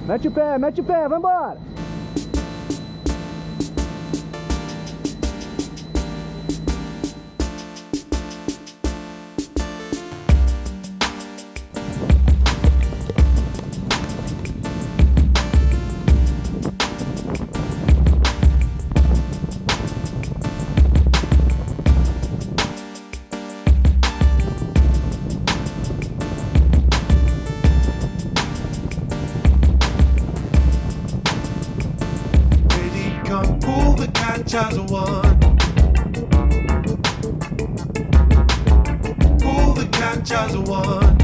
mete o pé, vambora! Come pull the catch as a one. Pull the catch as a one.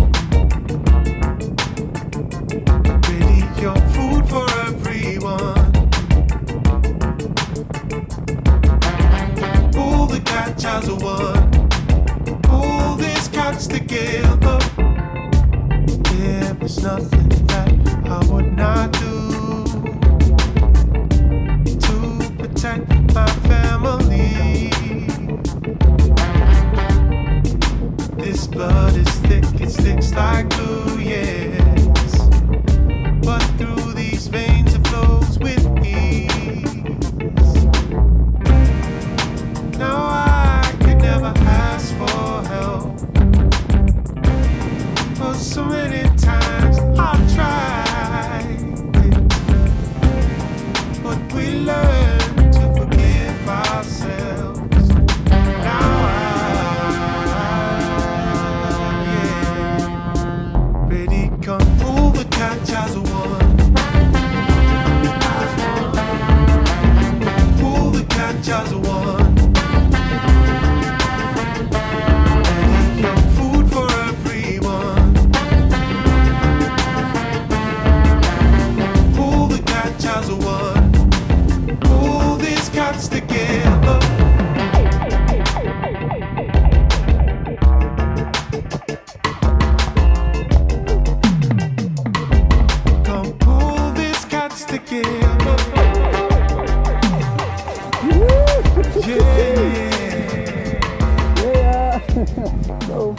Ready your food for everyone. Pull the catch as a one. Pull this catch together. There is nothing that I would not do. Protect my family. This blood is thick, it sticks like glue, yes. But through these veins it flows with ease. Now I could never ask for help, for so many times I've tried it, but we learn ourselves. Now yeah. Ready, come pull the catch as a one. Pull the catch as a one. Ready, come food for everyone. Pull the catch as a one. Pull these cats together. Come pull these cats together. Yeah. Yeah. Go.